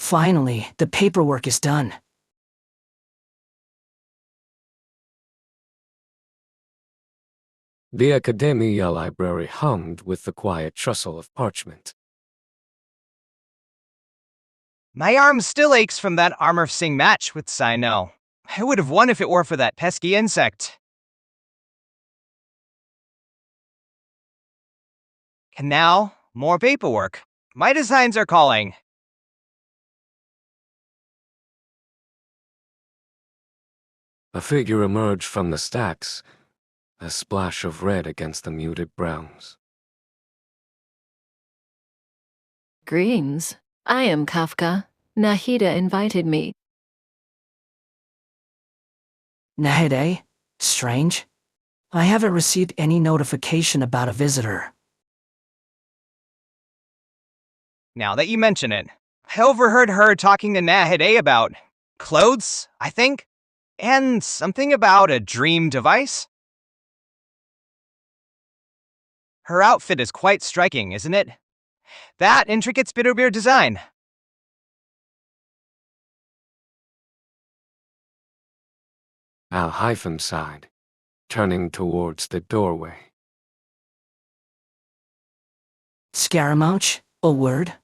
Finally, the paperwork is done. The Academia library hummed with the quiet trestle of parchment. My arm still aches from that armor sing match with Sino. I would have won if it were for that pesky insect. And now, more paperwork. My designs are calling. A figure emerged from the stacks, a splash of red against the muted browns. Greetings. I am Kafka. Nahida invited me. Nahide? Strange. I haven't received any notification about a visitor. Now that you mention it, I overheard her talking to Nahide about clothes, I think, and something about a dream device. Her outfit is quite striking, isn't it? That intricate Spitterbeer design. Al-Hytham sighed, turning towards the doorway. Scaramouche, a word?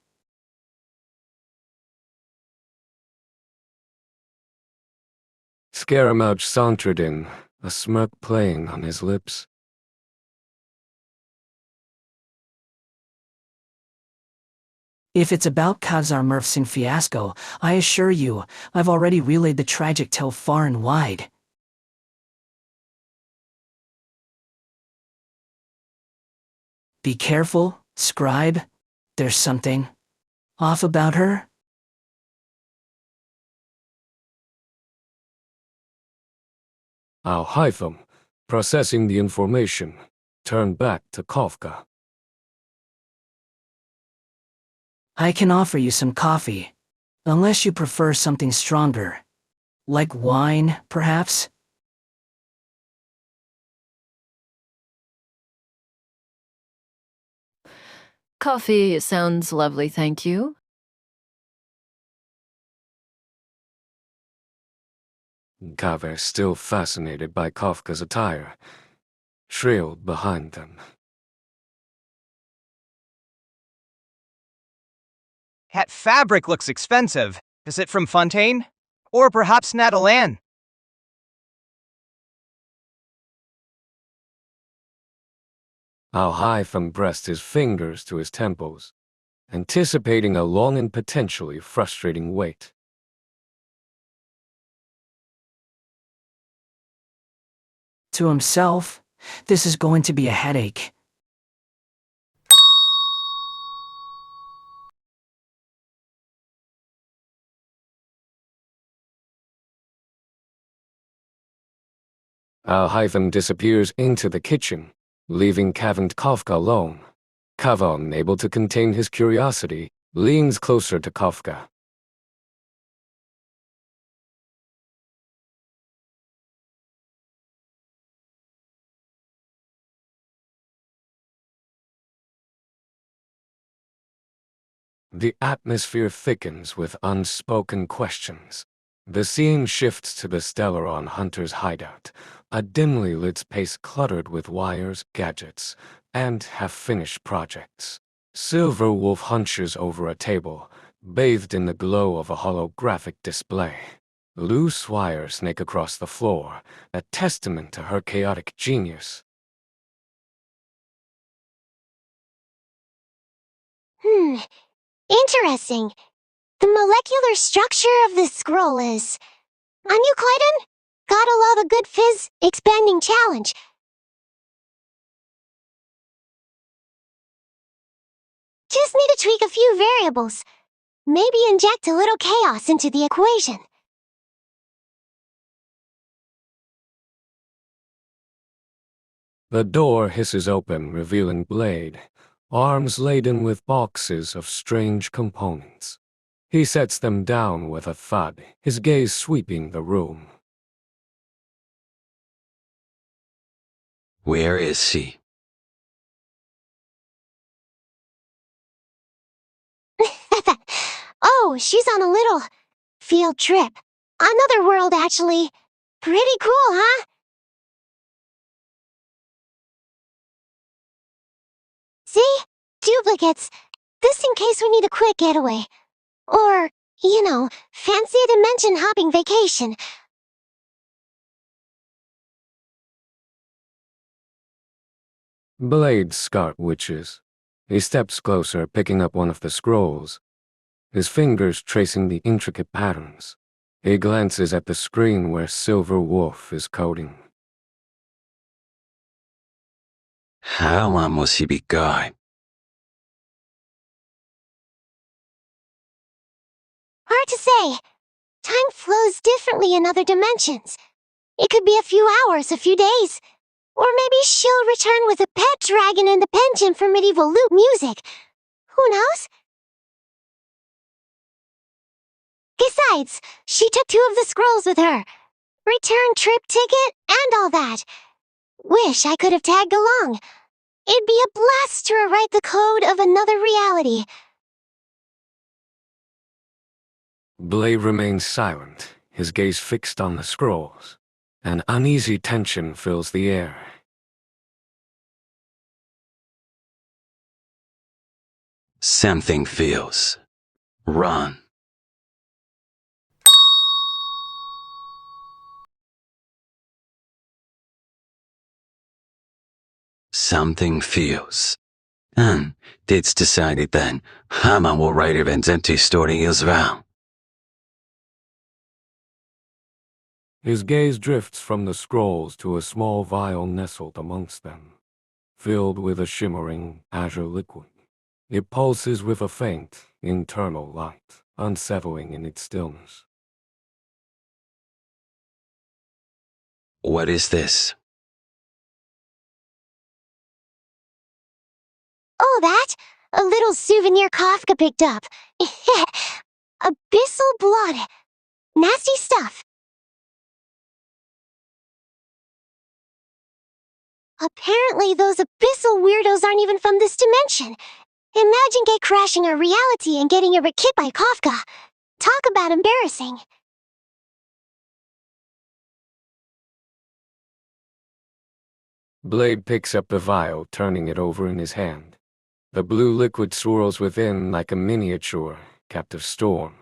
Scaramouche sauntered in, a smirk playing on his lips. If it's about Khazar Murfsing fiasco, I assure you, I've already relayed the tragic tale far and wide. Be careful, scribe. There's something off about her. Al-Hytham, processing the information, turned back to Kafka. I can offer you some coffee, unless you prefer something stronger. Like wine, perhaps? Coffee sounds lovely, thank you. Kaveh, still fascinated by Kafka's attire, trailed behind them. That fabric looks expensive. Is it from Fontaine? Or perhaps Natalan? Al-Hytham pressed his fingers to his temples, anticipating a long and potentially frustrating wait. To himself, this is going to be a headache. Al-Hytham disappears into the kitchen, leaving Kav and Kafka alone. Kav, unable to contain his curiosity, leans closer to Kafka. The atmosphere thickens with unspoken questions. The scene shifts to the Stellaron hunter's hideout, a dimly lit space cluttered with wires, gadgets, and half-finished projects. Silver Wolf hunches over a table, bathed in the glow of a holographic display. Loose wires snake across the floor, a testament to her chaotic genius. Interesting. The molecular structure of this scroll is... Unuclidon? Gotta love a good fizz expanding challenge. Just need to tweak a few variables. Maybe inject a little chaos into the equation. The door hisses open, revealing Blade, arms laden with boxes of strange components. He sets them down with a thud, his gaze sweeping the room. Where is she? Oh, Oh, she's on a little field trip. Another world, actually. Pretty cool, huh? See? Duplicates. This in case we need a quick getaway. Or, fancy a dimension hopping vacation. Blade Scott witches. He steps closer, picking up one of the scrolls, his fingers tracing the intricate patterns. He glances at the screen where Silver Wolf is coding. How long will she be gone? Hard to say. Time flows differently in other dimensions. It could be a few hours, a few days. Or maybe she'll return with a pet dragon and the penchant for medieval lute music. Who knows? Besides, she took 2 of the scrolls with her. Return trip ticket and all that. Wish I could have tagged along. It'd be a blast to rewrite the code of another reality. Blade remains silent, his gaze fixed on the scrolls. An uneasy tension fills the air. Something feels wrong. Something feels. And it's decided then, Hama will write events empty story as well. His gaze drifts from the scrolls to a small vial nestled amongst them, filled with a shimmering azure liquid. It pulses with a faint, internal light, unsettling in its stillness. What is this? Oh, that? A little souvenir Kafka picked up. Abyssal blood. Nasty stuff. Apparently those abyssal weirdos aren't even from this dimension. Imagine get crashing our reality and getting hit by Kafka. Talk about embarrassing. Blade picks up the vial, turning it over in his hand. The blue liquid swirls within like a miniature captive storm.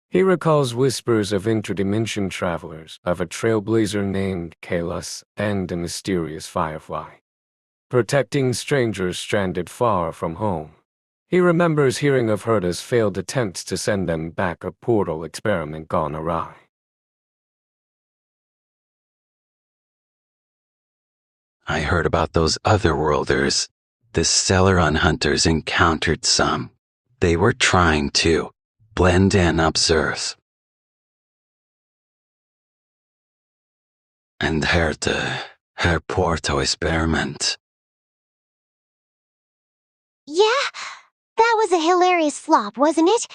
He recalls whispers of interdimension travelers, of a trailblazer named Kalas, and a mysterious firefly, protecting strangers stranded far from home. He remembers hearing of Herta's failed attempts to send them back, a portal experiment gone awry. I heard about those otherworlders. The Celeron hunters encountered some. They were trying to blend and observe. And Herta, her portal experiment. Yeah? That was a hilarious flop, wasn't it?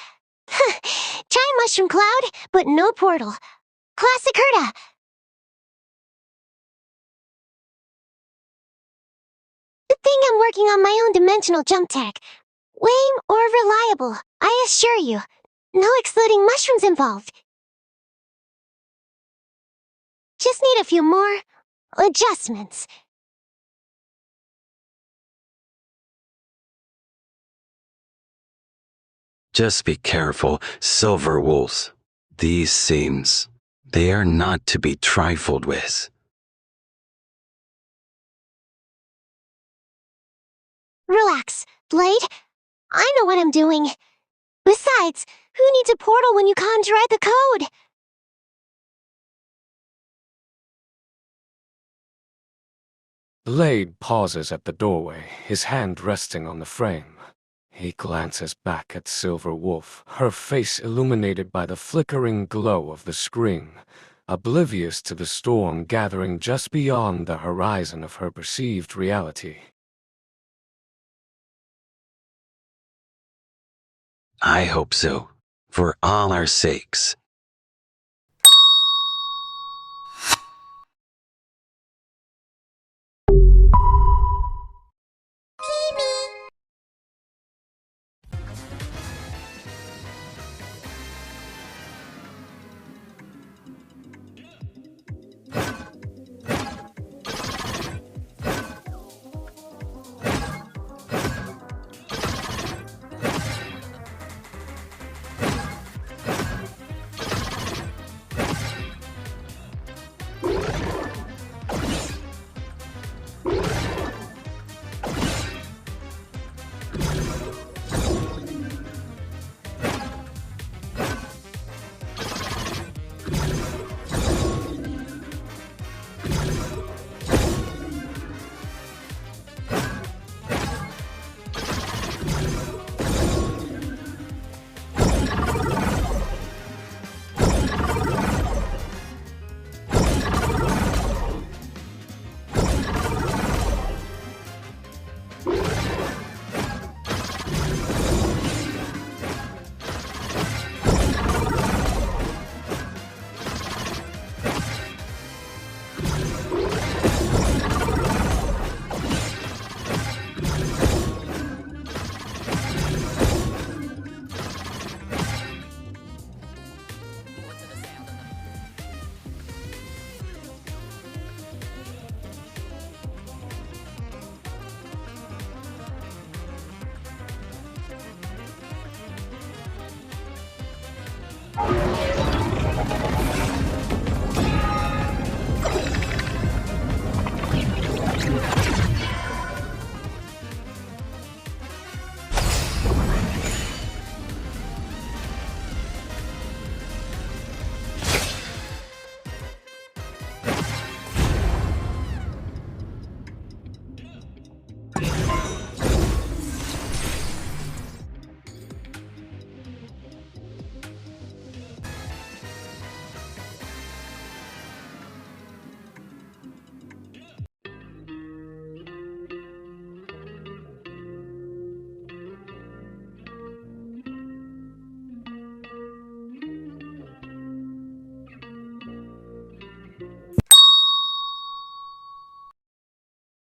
Try Mushroom Cloud, but no portal. Classic Herta. Good thing I'm working on my own dimensional jump tech. Way more reliable, I assure you. No exploding mushrooms involved. Just need a few more adjustments. Just be careful, silver wolves. These seams, they are not to be trifled with. Relax, Blade. I know what I'm doing. Besides, who needs a portal when you conjure out the code? Blade pauses at the doorway, his hand resting on the frame. He glances back at Silver Wolf, her face illuminated by the flickering glow of the screen, oblivious to the storm gathering just beyond the horizon of her perceived reality. I hope so, for all our sakes.